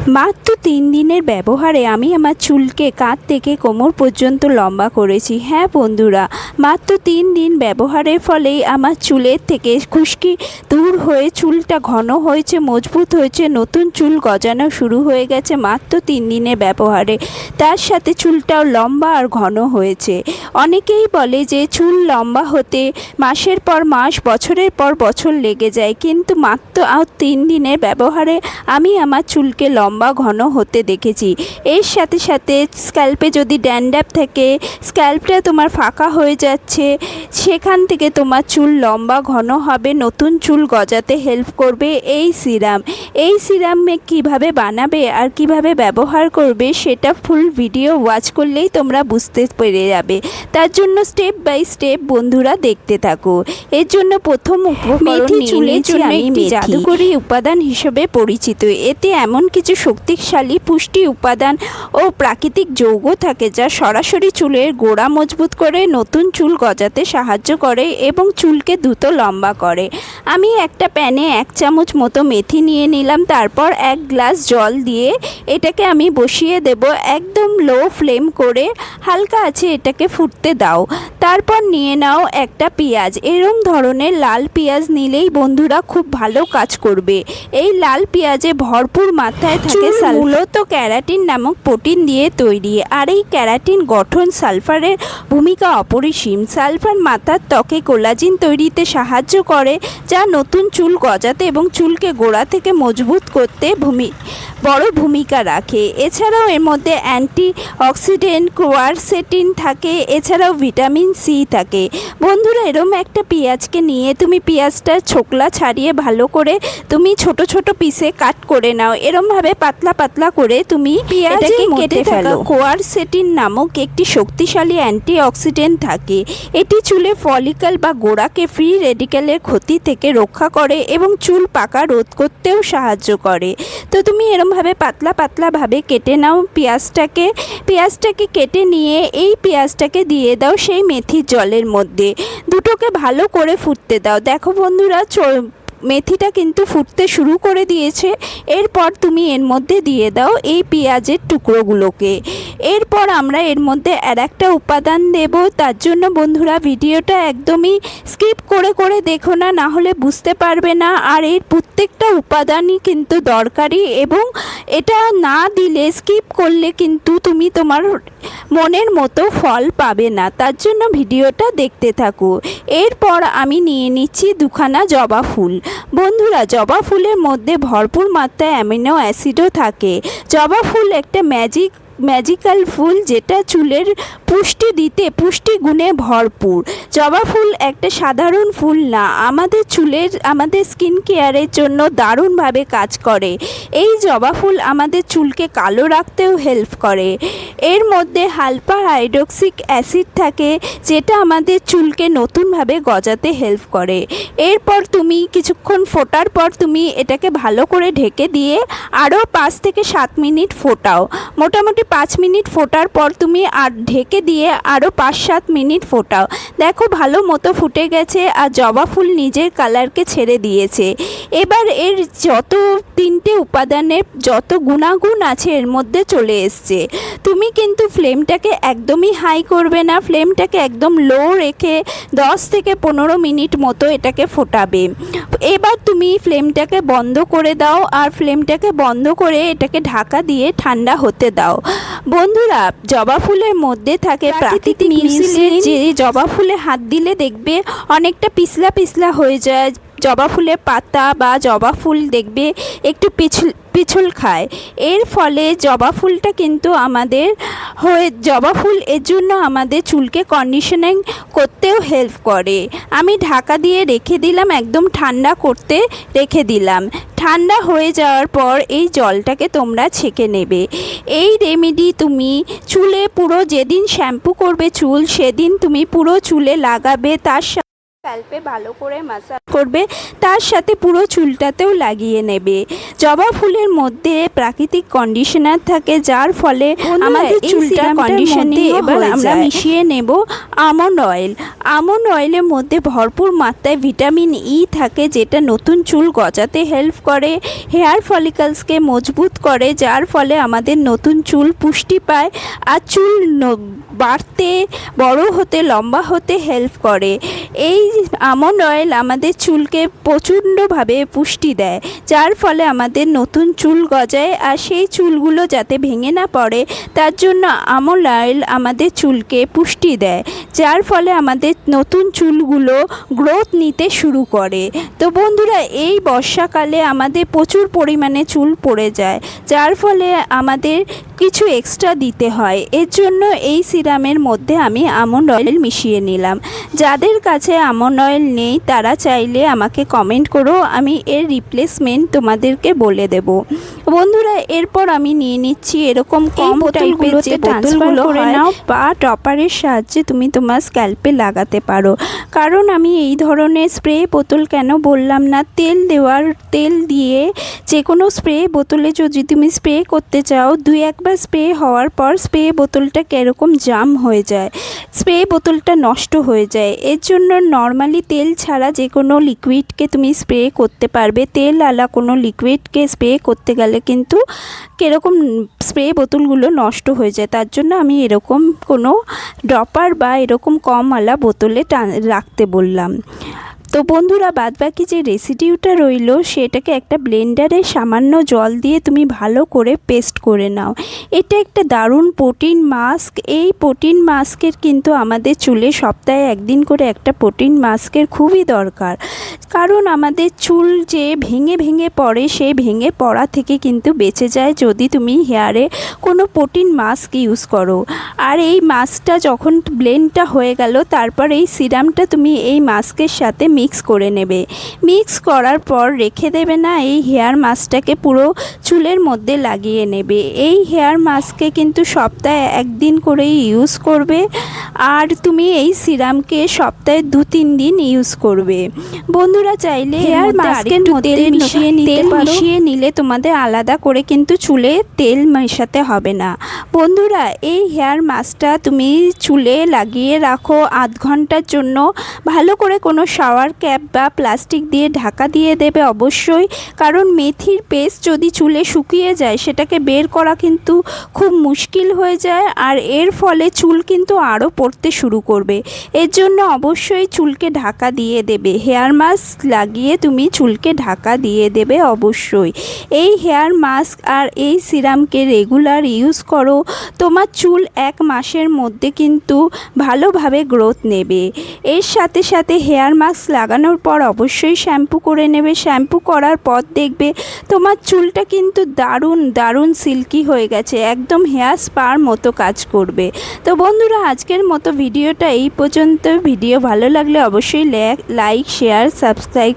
মাত্র 3 দিনের ব্যবহারে আমি আমার চুলকে কাঁধ থেকে কোমর পর্যন্ত লম্বা করেছি। হ্যাঁ বন্ধুরা, মাত্র 3 দিন ব্যবহারের ফলেই আমার চুলের থেকে খুশকি দূর হয়ে চুলটা ঘন হয়েছে, মজবুত হয়েছে, নতুন চুল গজানো শুরু হয়ে গেছে মাত্র 3 দিনের ব্যবহারে। তার সাথে চুলটাও লম্বা আর ঘন হয়েছে। অনেকেই বলে যে চুল লম্বা হতে মাসের পর মাস, বছরের পর বছর লেগে যায়, কিন্তু মাত্র 3 দিনের ব্যবহারে আমি আমার চুলকে লম্বা ঘন হতে দেখেছি। এর সাথে সাথে স্ক্যাল্পে যদি ড্যান্ড্রাফ থাকে, স্ক্যাল্পটা তোমার ফাঁকা হয়ে যাচ্ছে, সেখান থেকে তোমার চুল লম্বা ঘন হবে, নতুন চুল গজাতে হেল্প করবে এই সিরাম। এই সিরামে কিভাবে বানাবে আর কিভাবে ব্যবহার করবে সেটা ফুল ভিডিও ওয়াচ করলেই তোমরা বুঝতে পেরে যাবে। তার জন্য স্টেপ বাই স্টেপ বন্ধুরা দেখতে থাকো। এর জন্য প্রথম উপকরণ চুলের জন্য একটি জাদুকরী উপাদান হিসেবে পরিচিত। এতে এমন কিছু শক্তিশালী পুষ্টি উপাদান ও প্রাকৃতিক যৌগ থাকে যা সরাসরি চুলের গোড়া মজবুত করে, নতুন চুল গজাতে সাহায্য করে এবং চুলকে দ্রুত লম্বা করে। আমি একটা প্যানে 1 চামচ মতো মেথি নিয়ে নিলাম। তারপর 1 গ্লাস জল দিয়ে এটাকে আমি বসিয়ে দেব। একদম লো ফ্লেম করে হালকা আছে এটাকে ফুটতে দাও। তারপর নিয়ে নাও একটা পেঁয়াজ। এরম ধরনের লাল পেঁয়াজ নিলেই বন্ধুরা খুব ভালো কাজ করবে। এই লাল পেঁয়াজে ভরপুর মাত্রায় থাকে মূলত ক্যারাটিন নামক প্রোটিন দিয়ে তৈরি, আর এই ক্যারাটিন গঠন সালফারের ভূমিকা অপরিসীম। সালফার মাথার ত্বকে কোলাজিন তৈরিতে সাহায্য করে, যা নতুন চুল গজাতে এবং চুলকে গোড়া থেকে মজবুত করতে বড় ভূমিকা রাখে। এছাড়াও এর মধ্যে অ্যান্টি অক্সিডেন্ট কোয়ারসেটিন থাকে, এছাড়াও ভিটামিন সি থাকে। বন্ধুরা, এরম একটা পেঁয়াজকে নিয়ে তুমি পেঁয়াজটার ছোকলা ছাড়িয়ে ভালো করে তুমি ছোট ছোট পিসে কাট করে নাও। এরমভাবে পাতলা পাতলা করে তুমি পেঁয়াজটাকে কেটে ফেলো। কোয়ারসেটিন নামক একটি শক্তিশালী অ্যান্টি অক্সিডেন্ট থাকে। এটি চুলে ফলিকল বা গোড়াকে ফ্রি রেডিক্যালের ক্ষতি থেকে রক্ষা করে এবং চুল পাকা রোধ করতেও সাহায্য করে। তো তুমি এরমভাবে পাতলা পাতলাভাবে কেটে নাও পেঁয়াজটাকে কেটে নিয়ে এই পেঁয়াজটাকে দিয়ে দাও সেই মেথির জলের মধ্যে। দুটোকে ভালো করে ফুটতে দাও। দেখো বন্ধুরা, মেথিটা কিন্তু ফুটতে শুরু করে দিয়েছে। এরপর তুমি এর মধ্যে দিয়ে দাও এই পেঁয়াজের টুকরোগুলোকে। এরপর আমরা এর মধ্যে আর একটা উপাদান দেব। তার জন্য বন্ধুরা ভিডিওটা একদমই স্কিপ করে করে দেখো না, না হলে বুঝতে পারবে না। আর এর প্রত্যেকটা উপাদানই কিন্তু দরকারি, এবং এটা না দিলে, স্কিপ করলে কিন্তু তুমি তোমার মনের মতো ফল পাবে না। তার জন্য ভিডিওটা দেখতে থাকো। এরপর আমি নিয়ে নিচ্ছি 2খানা জবা ফুল। বন্ধুরা, জবা ফুলের মধ্যে ভরপুর মাত্রায় অ্যামিনো অ্যাসিডও থাকে। জবা ফুল একটা ম্যাজিক্যাল ফুল, যেটা চুলের পুষ্টি গুণে ভরপুর। জবা ফুল একটা সাধারণ ফুল না, আমাদের স্কিন কেয়ারের জন্য দারুণভাবে কাজ করে। এই জবা ফুল আমাদের চুলকে কালো রাখতেও হেল্প করে। এর মধ্যে হালকা হাইড্রক্সিক অ্যাসিড থাকে, যেটা আমাদের চুলকে নতুনভাবে গজাতে হেল্প করে। এরপর তুমি কিছুক্ষণ ফোটার পর তুমি এটাকে ভালো করে ঢেকে দিয়ে আরও 5 থেকে 7 মিনিট ফোটাও। মোটামুটি 5 মিনিট ফোটার পর তুমি আর ঢেকে দিয়ে আরও 5-7 মিনিট ফোটাও। দেখো ভালো মতো ফুটে গেছে আর জবা ফুল নিজের কালারকে ছেড়ে দিয়েছে। এবার এর যত 3টে উপাদানের যত গুণাগুণ আছে এর মধ্যে চলে এসছে। তুমি কিন্তু ফ্লেমটাকে একদমই হাই করবে না, ফ্লেমটাকে একদম লো রেখে 10 থেকে 15 মিনিট মতো এটাকে ফোটাবে। এবার তুমি ফ্লেমটাকে বন্ধ করে দাও, আর ফ্লেমটাকে বন্ধ করে এটাকে ঢাকা দিয়ে ঠান্ডা হতে দাও। বন্ধুরা, জবা ফুলের মধ্যে থাকে প্রাকৃতিক মিউসিলিন, যে জবা ফুলে হাত দিলে দেখবে অনেকটা পিছলা পিছলা হয়ে যায়। জবা ফুলের পাতা বা জবা ফুল দেখবে একটু পিছল খায়। এর ফলে জবা ফুলটা কিন্তু জবা ফুল এর জন্য আমাদের চুলকে কন্ডিশনিং করতেও হেল্প করে। আমি ঢাকা দিয়ে রেখে দিলাম, একদম ঠান্ডা করতে রেখে দিলাম। ঠান্ডা হয়ে যাওয়ার পর এই জলটাকে তোমরা ছেঁকে নেবে। এই রেমেডি তুমি চুলে পুরো যেদিন শ্যাম্পু করবে চুল, সেদিন তুমি পুরো চুলে লাগাবে। তার স্ক্যাল্পে ভালো করে মাসাজ করবে, তার সাথে পুরো চুলটাতেও লাগিয়ে নেবে। জবা ফুলের মধ্যে প্রাকৃতিক কন্ডিশনার থাকে, যার ফলে আমাদের চুলটা কন্ডিশনিং এবার আমরা মিশিয়ে নেব আমন্ড অয়েল। আমন্ড অয়েলের মধ্যে ভরপুর মাত্রায় ভিটামিন ই থাকে, যেটা নতুন চুল গজাতে হেল্প করে, হেয়ার ফলিকলসকে মজবুত করে, যার ফলে আমাদের নতুন চুল পুষ্টি পায় আর চুল বাড়তে, বড় হতে, লম্বা হতে হেল্প করে। এই আমন্ড অয়েল আমাদের চুলকে প্রচণ্ডভাবে পুষ্টি দেয়, যার ফলে আমাদের নতুন চুল গজায়, আর সেই চুলগুলো যাতে ভেঙে না পড়ে তার জন্য আমন্ড অয়েল আমাদের চুলকে পুষ্টি দেয়, যার ফলে আমাদের নতুন চুলগুলো গ্রোথ নিতে শুরু করে। তো বন্ধুরা, এই বর্ষাকালে আমাদের প্রচুর পরিমাণে চুল পড়ে যায়, যার ফলে আমাদের কিছু এক্সট্রা দিতে হয়। এর জন্য এই সিরামের মধ্যে আমি আমন্ড অয়েল মিশিয়ে নিলাম। যাদের কাছে আমন্ড অয়েল নেই তারা চাইলে আমাকে কমেন্ট করো, আমি এর রিপ্লেসমেন্ট তোমাদেরকে বলে দেব। বন্ধুরা, এরপর আমি নিয়ে নিচ্ছি এরকম কম টাইপের যে বোতলগুলো করে নাও, বা টপারের সাহায্যে তুমি তোমার স্ক্যাল্পে লাগাতে পারো। কারণ আমি এই ধরনের স্প্রে বোতল কেন বললাম না, তেল দিয়ে যে কোনো স্প্রে বোতলে যদি তুমি স্প্রে করতে চাও, 2-1 স্প্রে হওয়ার পর স্প্রে বোতলটা কীরকম জাম হয়ে যায়, স্প্রে বোতলটা নষ্ট হয়ে যায়। এর জন্য নর্মালি তেল ছাড়া যে কোনো লিকুইডকে তুমি স্প্রে করতে পারবে। তেল আলা কোনো লিকুইডকে স্প্রে করতে গেলে কিন্তু কীরকম স্প্রে বোতলগুলো নষ্ট হয়ে যায়, তার জন্য আমি এরকম কোনো ড্রপার বা এরকম কম আলা বোতলে রাখতে বললাম। তো বন্ধুরা, বাদবাকি যে রেসিডিউটা রইল সেটাকে একটা ব্লেন্ডারে সামান্য জল দিয়ে তুমি ভালো করে পেস্ট করে নাও। এটা একটা দারুণ প্রোটিন মাস্ক। এই প্রোটিন মাস্কের কিন্তু আমাদের চুলে সপ্তাহে 1 দিন করে একটা প্রোটিন মাস্কের খুবই দরকার, কারণ আমাদের চুল যে ভেঙে ভেঙে পড়ে, সেই ভেঙে পড়া থেকে কিন্তু বেঁচে যায় যদি তুমি হেয়ারে কোনো প্রোটিন মাস্ক ইউজ করো। আর এই মাস্কটা যখন ব্লেন্ডটা হয়ে গেল, তারপর এই সিরামটা তুমি এই মাস্কের সাথে মিক্স করে নেবে। মিক্স করার পর রেখে দেবে না, এই হেয়ার মাস্কটাকে পুরো চুলের মধ্যে লাগিয়ে নেবে। এই হেয়ার মাস্কে কিন্তু সপ্তাহে 1 দিন করেই ইউজ করবে, আর তুমি এই সিরামকে সপ্তাহে 2-3 দিন ইউজ করবে। বন্ধুরা, চাইলে হেয়ার মাস্কের মধ্যে তেল মিশিয়ে নিলে তোমাদের আলাদা করে কিন্তু চুলে তেল মেশাতে হবে না। বন্ধুরা, এই হেয়ার মাস্কটা তুমি চুলে লাগিয়ে রাখো 1/2 ঘন্টার জন্য। ভালো করে কোনো শাওয়ার ক্যাপ বা প্লাস্টিক দিয়ে ঢাকা দিয়ে দেবে অবশ্যই, কারণ মেথির পেস্ট যদি চুলে শুকিয়ে যায় সেটাকে বের করা কিন্তু খুব মুশকিল হয়ে যায়, আর এর ফলে চুল কিন্তু আরও পড়তে শুরু করবে। এর জন্য অবশ্যই চুলকে ঢাকা দিয়ে দেবে। হেয়ার মাস্ক লাগিয়ে তুমি চুলকে ঢাকা দিয়ে দেবে অবশ্যই। এই হেয়ার মাস্ক আর এই সিরামকে রেগুলার ইউজ করো, তোমার চুল 1 মাসের মধ্যে কিন্তু ভালোভাবে গ্রোথ নেবে। এর সাথে সাথে হেয়ার মাস্ক লাগানোর পর অবশ্যই শ্যাম্পু করে নেবে। শ্যাম্পু করার পর দেখবে তোমার চুলটা কিন্তু দারুণ সিল্কি হয়ে গেছে, একদম হেয়ার স্পার মতো কাজ করবে। তো বন্ধুরা, আজকের মতো ভিডিওটা এই পর্যন্ত। ভিডিও ভালো লাগলে অবশ্যই লাইক, শেয়ার, সাবস্ক্রাইব